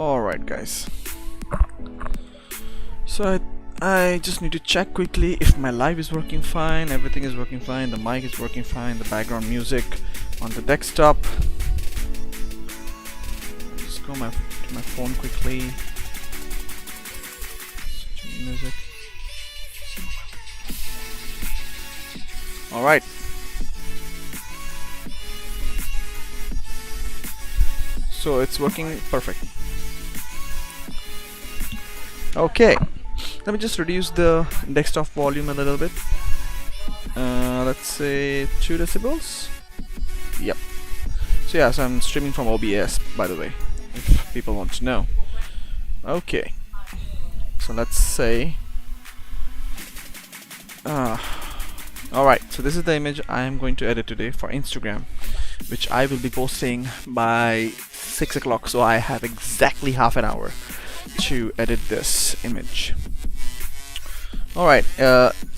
Alright guys, so I just need to check quickly if my live is working fine, everything is working fine, the mic is working fine, the background music on the desktop. Just go to my phone quickly. Music. Alright. So it's working perfect. Okay, let me just reduce the desktop volume a little bit. Let's say 2 decibels. Yep. So yeah, so I'm streaming from OBS, by the way, if people want to know. Okay, so let's say alright, so this is the image I am going to edit today for Instagram, which I will be posting by 6 o'clock, so I have exactly half an hour to edit this image. Alright,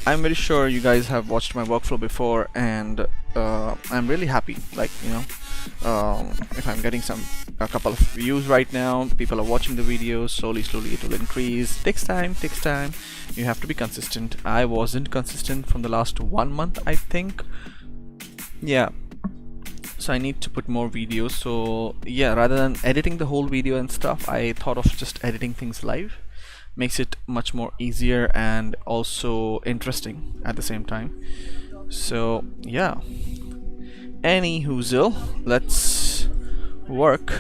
I'm very sure you guys have watched my workflow before, and I'm really happy, like, if I'm getting a couple of views right now, people are watching the videos, slowly it will increase. Takes time, you have to be consistent. I wasn't consistent from the last 1 month, I think. Yeah, so I need to put more videos. So yeah, rather than editing the whole video and stuff, I thought of just editing things live. Makes it much more easier and also interesting at the same time. So yeah, any whoozle, let's work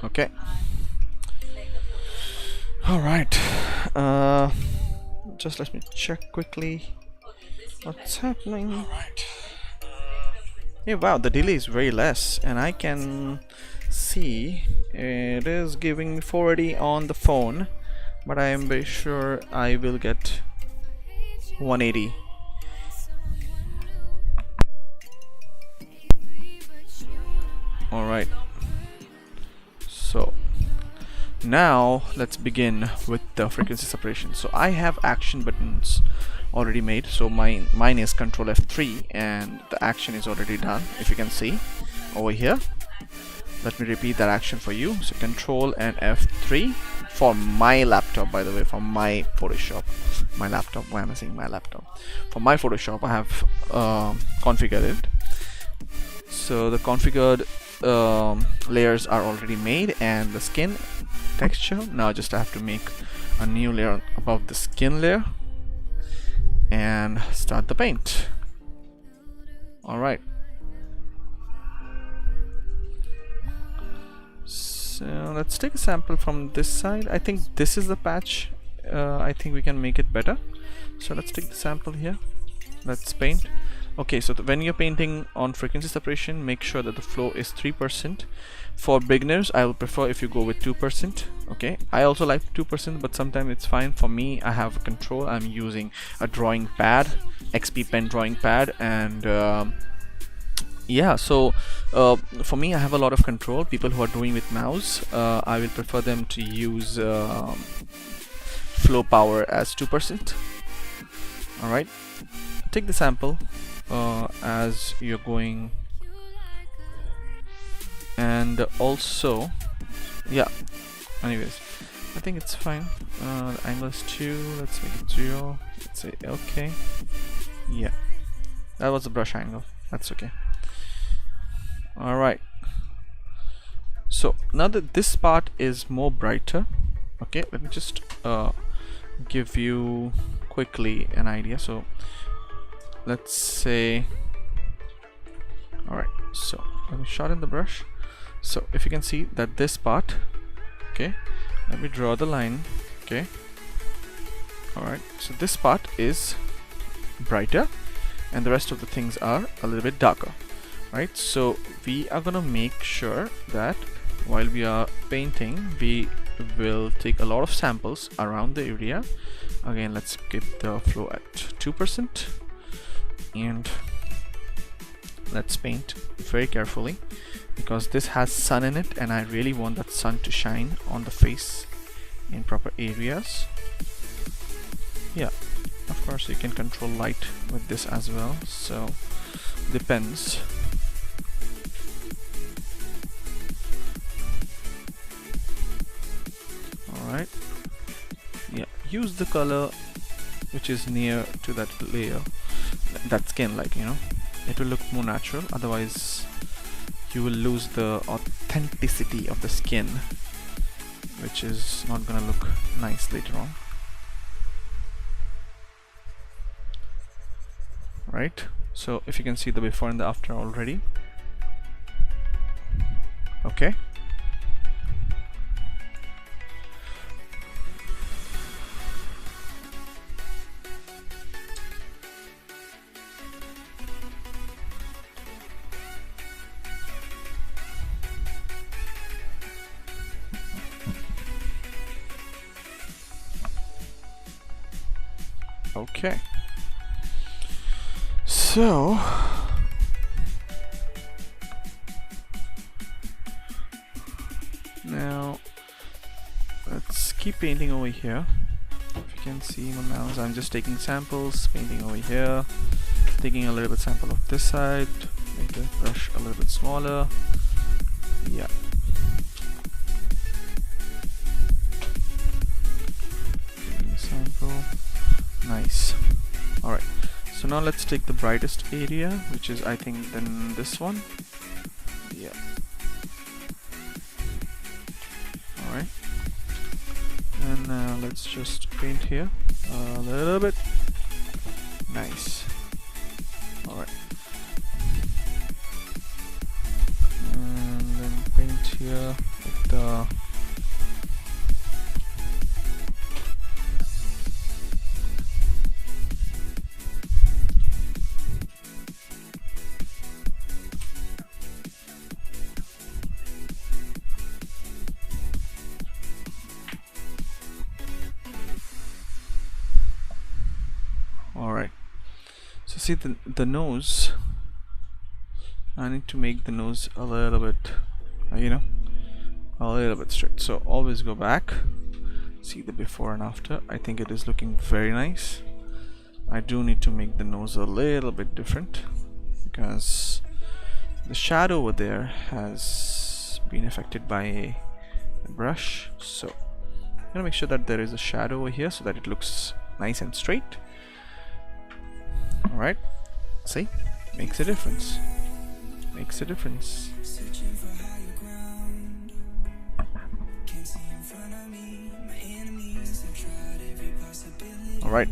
Okay. All right. Just let me check quickly what's happening. All right. Yeah, wow, the delay is very less, and I can see it is giving me 480 on the phone, but I am very sure I will get 180. All right. So now let's begin with the frequency separation. So I have action buttons already made. So mine is Control F3, and the action is already done. If you can see over here, let me repeat that action for you. So Control and F3 for my laptop, by the way, for my Photoshop, my laptop. Why am I saying my laptop? For my Photoshop, I have configured it. So the configured layers are already made, and the skin texture. Now I just have to make a new layer above the skin layer and start the paint. All right. So let's take a sample from this side. I think this is the patch. I think we can make it better. So let's take the sample here. Let's paint. Okay, so when you're painting on frequency separation, make sure that the flow is 3%. For beginners, I will prefer if you go with 2%. Okay, I also like 2%, but sometimes it's fine. For me, I have a control. I'm using a drawing pad, XP pen drawing pad, and yeah, so for me, I have a lot of control. People who are doing with mouse, I will prefer them to use flow power as 2%. All right, take the sample as you're going, and also, yeah, anyways, I think it's fine. The angle is 2, let's make it 0, let's say okay. Yeah, that was the brush angle, that's okay. All right, so now that this part is more brighter, okay, let me just give you quickly an idea. So let's say, all right, so let me shorten the brush. So if you can see that this part, okay, let me draw the line. Okay, all right, so this part is brighter and the rest of the things are a little bit darker, right? So we are gonna make sure that while we are painting, we will take a lot of samples around the area. Again, let's keep the flow at 2%. And let's paint very carefully because this has sun in it, and I really want that sun to shine on the face in proper areas. Yeah, of course you can control light with this as well, so depends. Alright, yeah, use the color which is near to that layer, that skin, like, you know, it will look more natural. Otherwise you will lose the authenticity of the skin, which is not gonna look nice later on. Right, so if you can see the before and the after already. Okay, okay, so now let's keep painting over here. If you can see my mouse, I'm just taking samples, painting over here, taking a little bit sample of this side, make the brush a little bit smaller. Yeah, taking a sample. Nice. Alright, so now let's take the brightest area, which is, I think, then this one. Yeah. Alright, and now let's just paint here a little bit. Nice. Alright, and then paint here like the Alright, so see the nose, I need to make the nose a little bit, you know, a little bit straight. So always go back, see the before and after. I think it is looking very nice. I do need to make the nose a little bit different because the shadow over there has been affected by a brush. So I'm gonna make sure that there is a shadow over here so that it looks nice and straight. Alright, see, makes a difference. Makes a difference. Alright.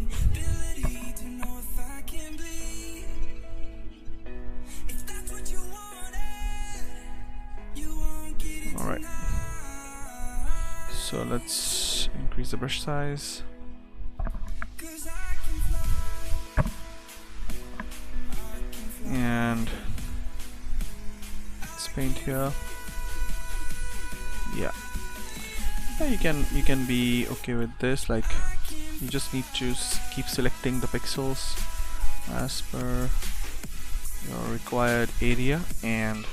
Alright. So let's increase the brush size. And let's paint here. Yeah, you can be okay with this. Like, you just need to keep selecting the pixels as per your required area and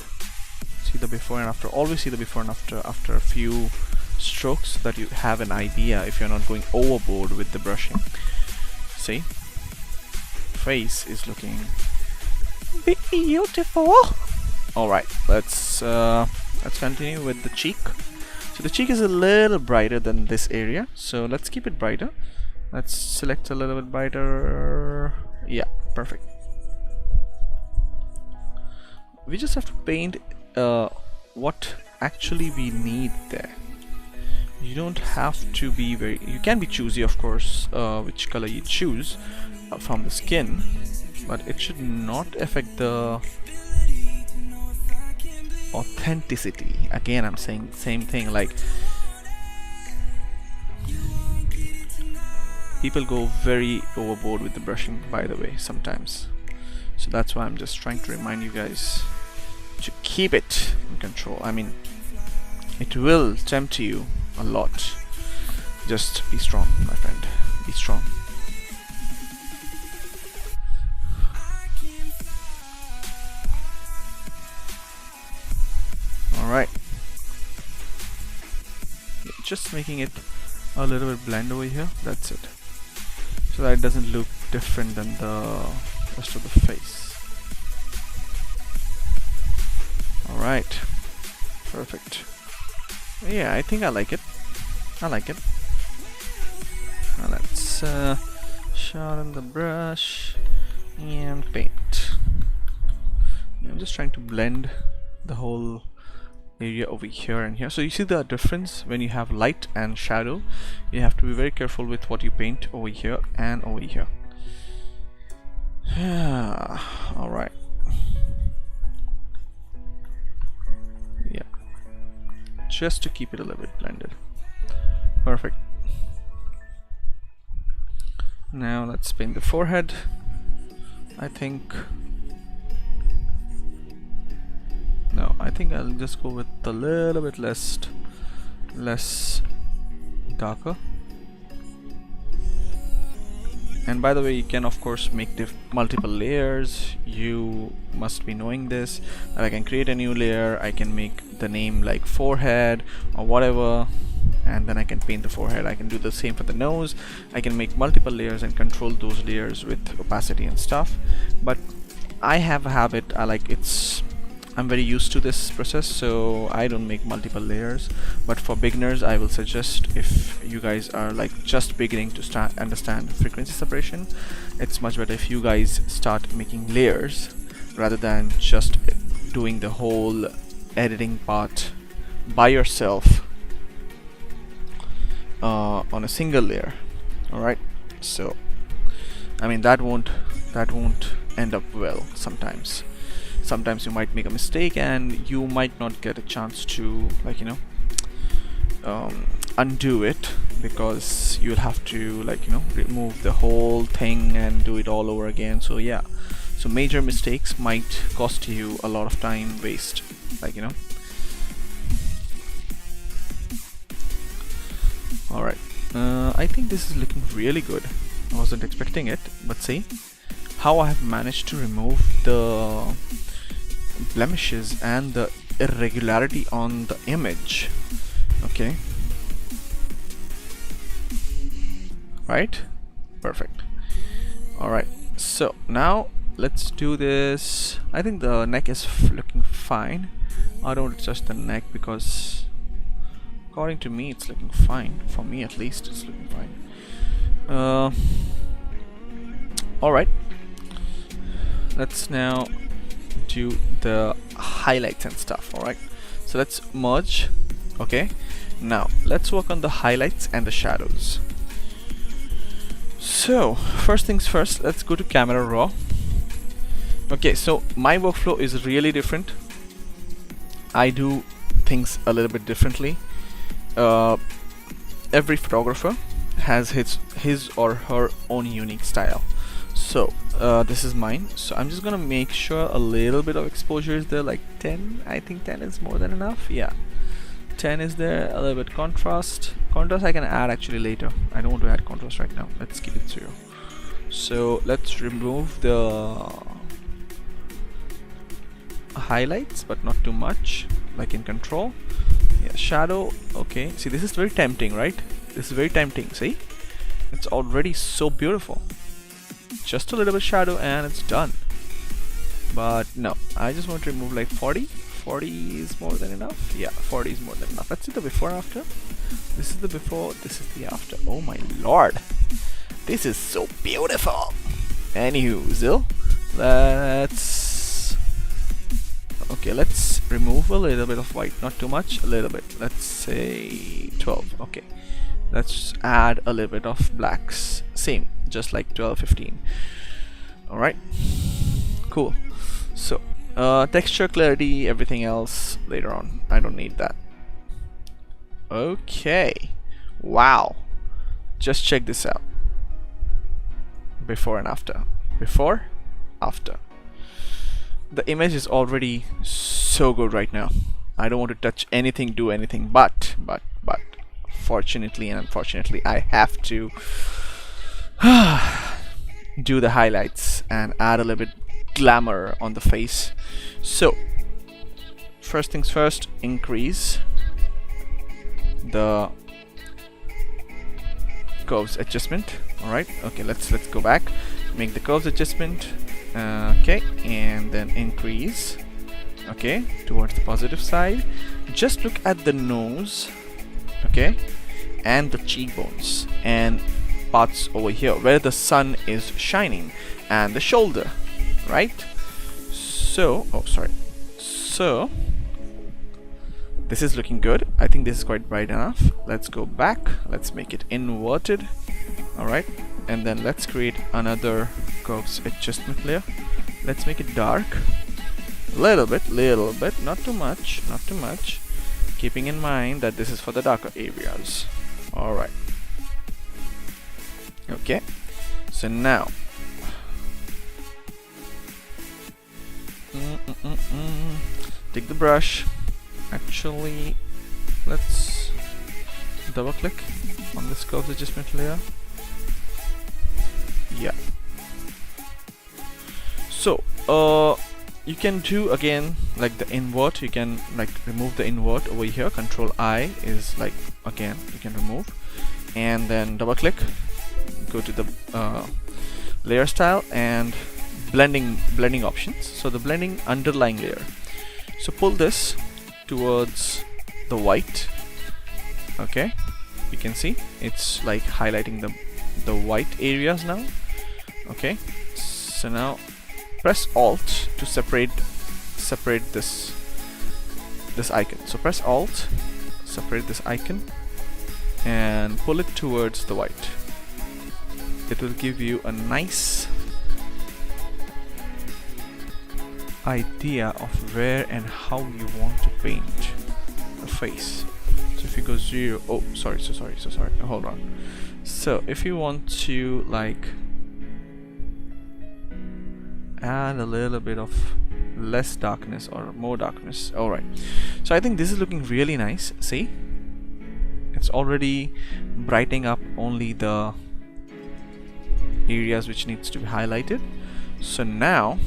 see the before and after. Always see the before and after a few strokes so that you have an idea if you're not going overboard with the brushing. See, face is looking beautiful. Alright, let's continue with the cheek. So the cheek is a little brighter than this area, so let's keep it brighter. Let's select a little bit brighter. Yeah, perfect. We just have to paint what actually we need there. You don't have to be very, you can be choosy of course, which color you choose from the skin, but it should not affect the authenticity. Again, I'm saying the same thing, like people go very overboard with the brushing, by the way, sometimes. So that's why I'm just trying to remind you guys to keep it in control. I mean, it will tempt you a lot. Just be strong, my friend. Be strong. Alright. Just making it a little bit blend over here. That's it. So that it doesn't look different than the rest of the face. Alright. Perfect. Yeah, I think I like it. I like it. Now let's sharpen the brush and paint. I'm just trying to blend the whole area over here and here. So you see the difference when you have light and shadow. You have to be very careful with what you paint over here and over here. Yeah. Alright. Yeah. Just to keep it a little bit blended. Perfect. Now let's paint the forehead. I think I'll just go with a little bit less darker. And by the way, you can of course make multiple layers. You must be knowing this, that I can create a new layer. I can make the name like forehead or whatever, and then I can paint the forehead. I can do the same for the nose. I can make multiple layers and control those layers with opacity and stuff. But I have a habit, I'm very used to this process, so I don't make multiple layers. But for beginners, I will suggest, if you guys are like just beginning to understand frequency separation, it's much better if you guys start making layers rather than just doing the whole editing part by yourself on a single layer. Alright, so I mean that won't end up well. Sometimes you might make a mistake and you might not get a chance to, like, you know, undo it, because you'll have to, like, remove the whole thing and do it all over again. So yeah, so major mistakes might cost you a lot of time waste, like, Alright, I think this is looking really good. I wasn't expecting it, but see how I have managed to remove the blemishes and the irregularity on the image. Okay, right, perfect. Alright, so now let's do this. I think the neck is looking fine. I don't want to touch the neck because according to me it's looking fine. For me at least it's looking fine. Alright, let's now do the highlights and stuff. Alright, so let's merge. Okay, now let's work on the highlights and the shadows. So first things first, let's go to camera raw. Okay, so my workflow is really different. I do things a little bit differently. Every photographer has his or her own unique style. So this is mine. So I'm just gonna make sure a little bit of exposure is there, like 10. I think 10 is more than enough. Yeah, 10 is there. A little bit contrast. Contrast I can add actually later. I don't want to add contrast right now. Let's keep it 0. So let's remove the highlights, but not too much, like in control. Yeah, shadow. Okay, see, this is very tempting, right? This is very tempting. See, it's already so beautiful. Just a little bit shadow and it's done. But no, I just want to remove like 40 is more than enough. Yeah, 40 is more than enough. Let's see the before and after. This is the before, this is the after. Oh my lord, this is so beautiful. Anywho, Zil, let's remove a little bit of white, not too much, a little bit. Let's say 12. Okay, let's add a little bit of blacks, same, just like 12, 15. All right, cool. So texture, clarity, everything else later on. I don't need that. Okay, wow, just check this out. Before and after. Before, after. The image is already so good right now. I don't want to touch anything, do anything, but fortunately and unfortunately I have to do the highlights and add a little bit glamour on the face. So first things first, increase the curves adjustment. All right, okay, let's go back, make the curves adjustment. Okay, and then increase, okay, towards the positive side. Just look at the nose, okay, and the cheekbones and parts over here where the sun is shining, and the shoulder, right? So, oh sorry, so this is looking good. I think this is quite bright enough. Let's go back, let's make it inverted. All right, and then let's create another curves adjustment layer. Let's make it dark, little bit, not too much, keeping in mind that this is for the darker areas. All right, okay, so now take the brush. Actually, let's double click on this curves adjustment layer. Yeah, so you can do again like the invert. You can like remove the invert over here. Control I is like, again you can remove, and then double click, go to the layer style and blending options. So the blending underlying layer, so pull this towards the white. Okay, you can see it's like highlighting the white areas now. Okay, so now press Alt to separate this icon. So press Alt, separate this icon and pull it towards the white. It will give you a nice idea of where and how you want to paint the face. So if you go 0. Oh, sorry, so sorry. Hold on. So if you want to like add a little bit of less darkness or more darkness. Alright, so I think this is looking really nice. See, it's already brightening up only the areas which needs to be highlighted. So now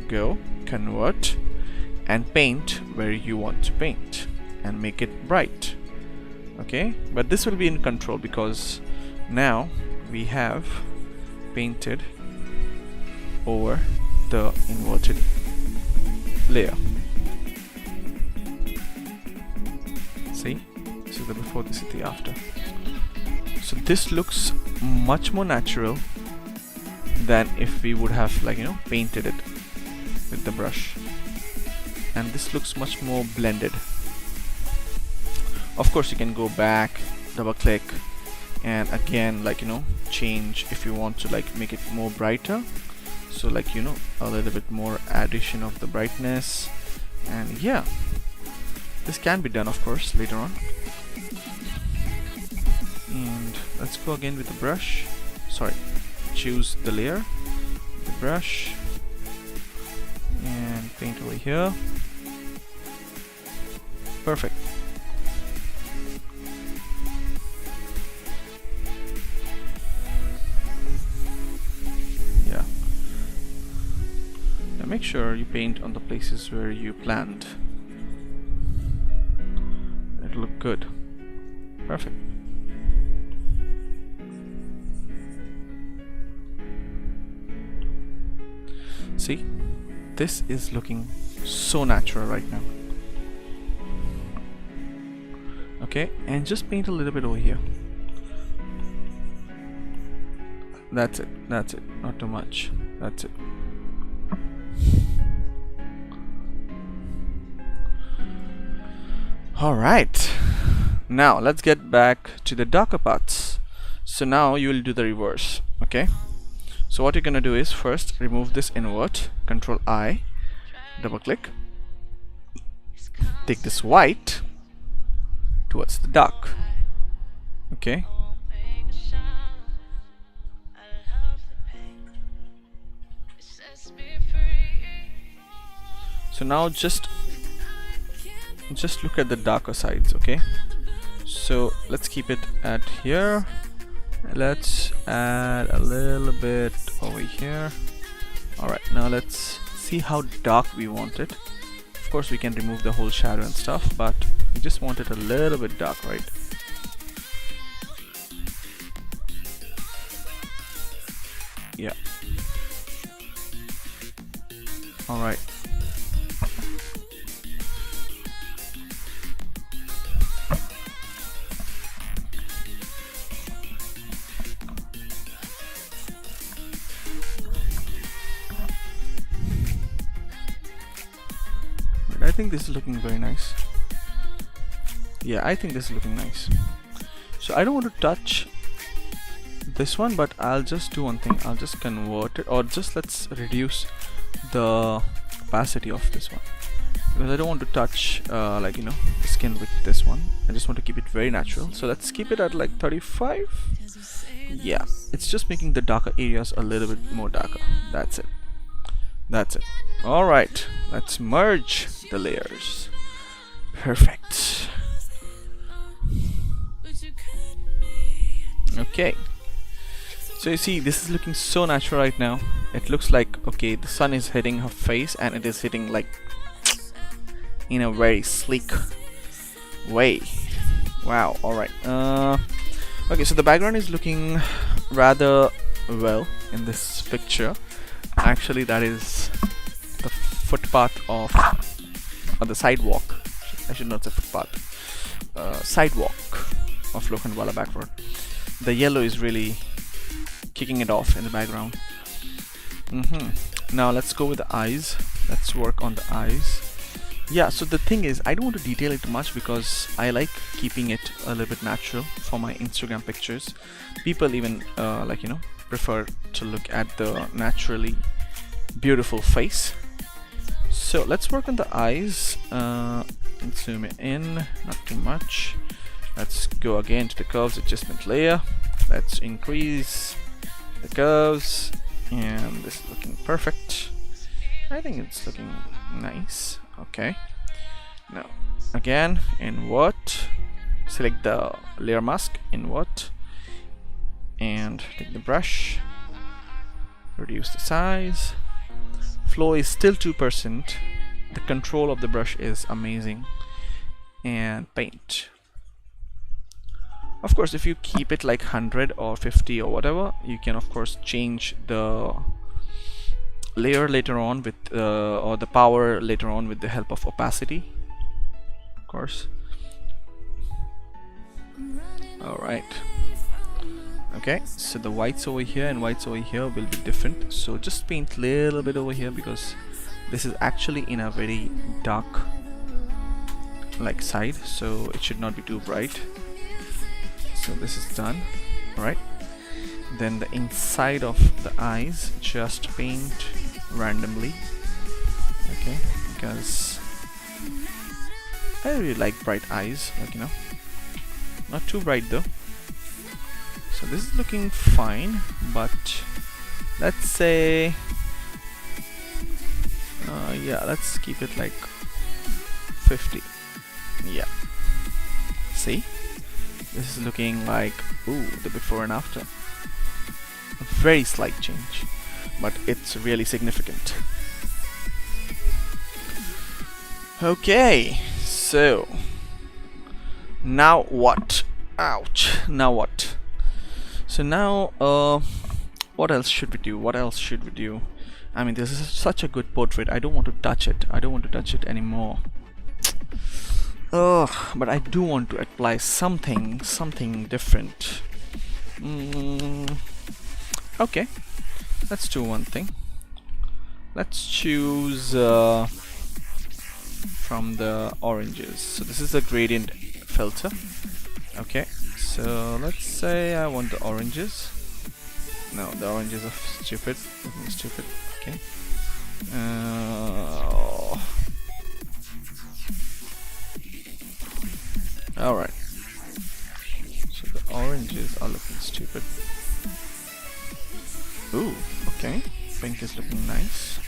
go convert and paint where you want to paint and make it bright. Okay, but this will be in control because now we have painted over the inverted layer. See, this is the before, this is the after. So this looks much more natural than if we would have, like, you know, painted it with the brush, and this looks much more blended. Of course you can go back, double click, and again, like, you know, change if you want to like make it more brighter. So like, you know, a little bit more addition of the brightness, and yeah, this can be done of course later on. And let's go again with the brush. Sorry, choose the layer, the brush, and paint over here. Perfect. Yeah. Now make sure you paint on the places where you planned. It'll look good. Perfect. See, this is looking so natural right now. Okay, and just paint a little bit over here. That's it, not too much. That's it. Alright, now let's get back to the darker parts. So now you will do the reverse. Okay, so what you're gonna do is first remove this invert, Control I, double click, take this white towards the dark. Okay, so now just look at the darker sides. Okay, so let's keep it at here. Let's add a little bit over here. Alright, now let's see how dark we want it. Of course we can remove the whole shadow and stuff, but we just want it a little bit dark, right? Yeah. Alright. I think this is looking very nice. Yeah, I think this is looking nice. So I don't want to touch this one, but I'll just do one thing. I'll just convert it, or just let's reduce the opacity of this one, because I don't want to touch like, you know, the skin with this one. I just want to keep it very natural. So let's keep it at like 35. Yeah, it's just making the darker areas a little bit more darker. That's it. That's it. Alright, let's merge the layers. Perfect. Okay, so you see, this is looking so natural right now. It looks like, okay, the sun is hitting her face, and it is hitting like in a very sleek way. Wow. Alright, okay, so the background is looking rather well in this picture. Actually, that is the footpath of, or the sidewalk. I should not say footpath. Sidewalk of Lokhandwala back road. The yellow is really kicking it off in the background. Now let's go with the eyes. Let's work on the eyes. Yeah, so the thing is, I don't want to detail it much because I like keeping it a little bit natural for my Instagram pictures. People even like, you know, prefer to look at the naturally beautiful face. So let's work on the eyes. Let's zoom in, not too much. Let's go again to the curves adjustment layer. Let's increase the curves, and this is looking perfect. I think it's looking nice. Okay, now again invert, select the layer mask, invert, and take the brush, reduce the size. Flow is still 2%. The control of the brush is amazing. And paint. Of course, if you keep it like 100 or 50 or whatever, you can of course change the layer later on with or the power later on with the help of opacity, of course. All right. Okay, so the whites over here and whites over here will be different. So just paint a little bit over here because this is actually in a very dark like side, so it should not be too bright. So this is done. Alright, then the inside of the eyes, just paint randomly. Okay, because I really like bright eyes, like, you know, not too bright though. So this is looking fine, but let's say yeah, let's keep it like 50. Yeah, see, this is looking like, ooh, the before and after. A very slight change, but it's really significant. Okay, so now what? Ouch, now what? So now what else should we do? What else should we do? I mean, this is such a good portrait. I don't want to touch it. I don't want to touch it anymore. Ugh, but I do want to apply something different. Okay, let's do one thing. Let's choose from the oranges. So this is a gradient filter. Okay, so let's say I want the oranges. No, the oranges are stupid. Looking stupid. Okay. Alright. So the oranges are looking stupid. Ooh, okay. Pink is looking nice.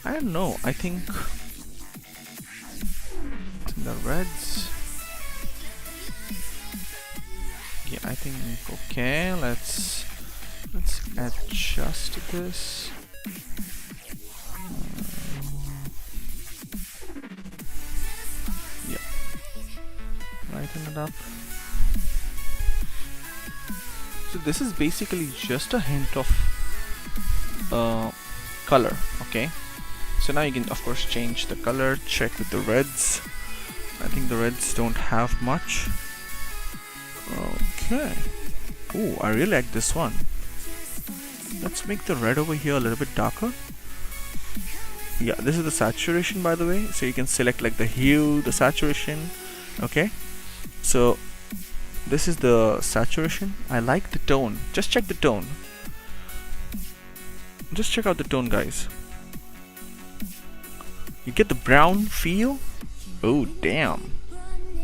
I don't know. I think the reds. Yeah, I think okay. Let's adjust this. Yeah, lighten it up. So this is basically just a hint of color. Okay, so now you can of course change the color. Check with the reds. I think the reds don't have much. Okay. Oh, I really like this one. Let's make the red over here a little bit darker. Yeah, this is the saturation, by the way, so you can select like the hue, the saturation. Okay, so this is the saturation. I like the tone. Just check the tone. Just check out the tone, guys. You get the brown feel. Oh damn,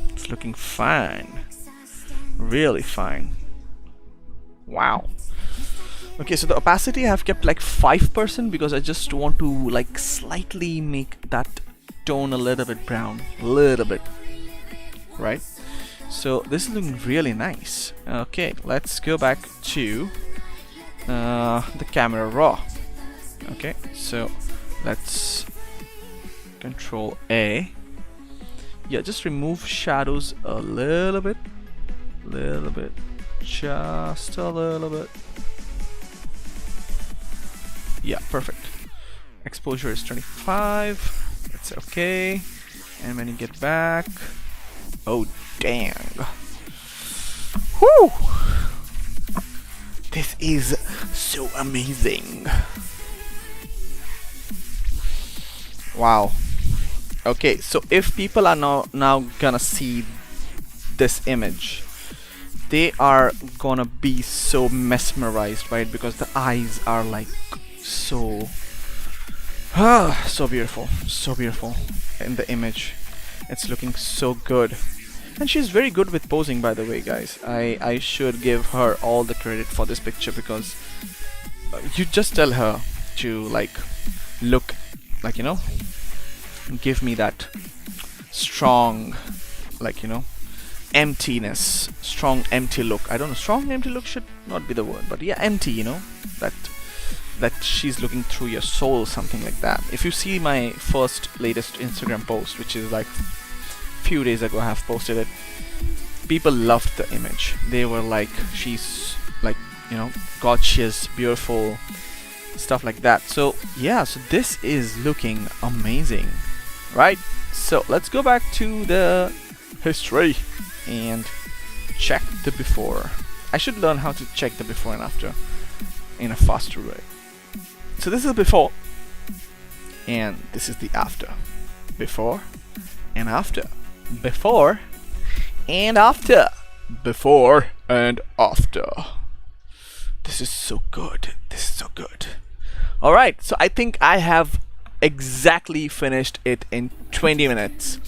it's looking fine, really fine. Wow. Okay, so the opacity I have kept like 5% because I just want to like slightly make that tone a little bit brown, a little bit, right? So this is looking really nice. Okay, let's go back to the camera raw. Okay, so let's Control A. Yeah, just remove shadows a little bit, just a little bit. Yeah, perfect. Exposure is 25. That's okay. And when you get back, oh dang! Whoo! This is so amazing. Wow. Okay, so if people are now gonna see this image, they are gonna be so mesmerized by it because the eyes are like so Ah, so beautiful in the image. It's looking so good. And she's very good with posing, by the way, guys. I should give her all the credit for this picture, because you just tell her to like look like, you know, give me that strong, like, you know, emptiness, strong empty look. I don't know, strong empty look should not be the word, but yeah, empty, you know, that she's looking through your soul, something like that. If you see my first latest Instagram post, which is like few days ago, I have posted it, people loved the image. They were like, she's like, you know, gorgeous, beautiful, stuff like that. So yeah, so this is looking amazing, right? So let's go back to the history and check the before. I should learn how to check the before and after in a faster way. So this is before, and this is the after. Before and after. Before and after. Before and after. This is so good. This is so good. Alright, so I think I have exactly finished it in 20 minutes.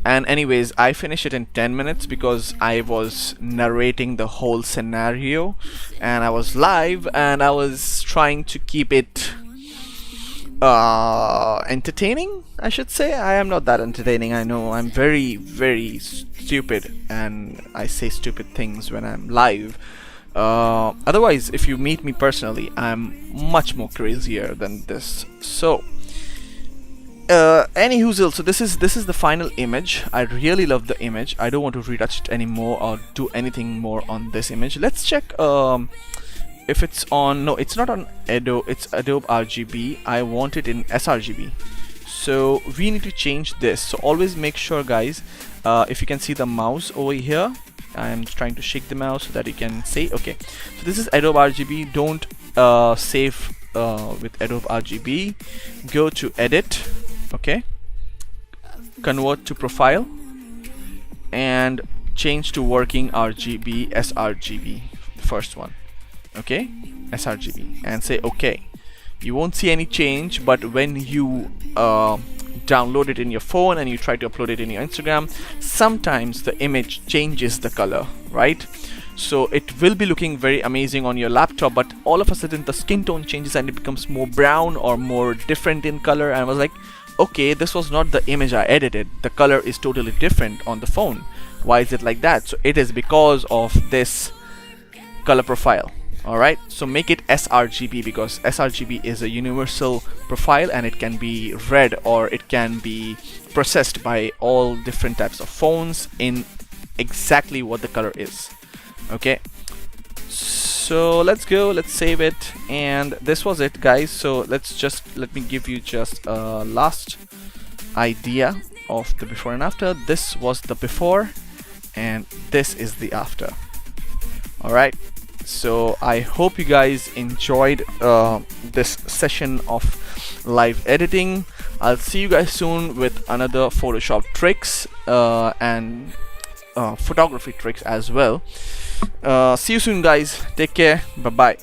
And anyways, I finished it in 10 minutes because I was narrating the whole scenario and I was live and I was trying to keep it entertaining, I should say. I am not that entertaining, I know. I'm very stupid and I say stupid things when I'm live. Otherwise, if you meet me personally, I'm much more crazier than this. So anywho, so this is the final image. I really love the image. I don't want to retouch it anymore or do anything more on this image. Let's check if it's on. No, it's not on Adobe. It's Adobe RGB. I want it in sRGB. So we need to change this. So always make sure, guys, if you can see the mouse over here, I'm trying to shake the mouse so that you can see. Okay, so this is Adobe RGB. Don't save with Adobe RGB. Go to edit. Okay, convert to profile and change to working RGB, sRGB, the first one. Okay, sRGB, and say okay. You won't see any change, but when you download it in your phone and you try to upload it in your Instagram, sometimes the image changes the color, right? So it will be looking very amazing on your laptop, but all of a sudden the skin tone changes and it becomes more brown or more different in color. And I was like, okay, this was not the image I edited. The color is totally different on the phone. Why is it like that? So it is because of this color profile. Alright, so make it sRGB because sRGB is a universal profile and it can be read or it can be processed by all different types of phones in exactly what the color is. Okay, so let's go, let's save it, and this was it, guys. So let me give you just a last idea of the before and after. This was the before and this is the after. Alright, so I hope you guys enjoyed this session of live editing. I'll see you guys soon with another Photoshop tricks and photography tricks as well. See you soon, guys. Take care. Bye bye.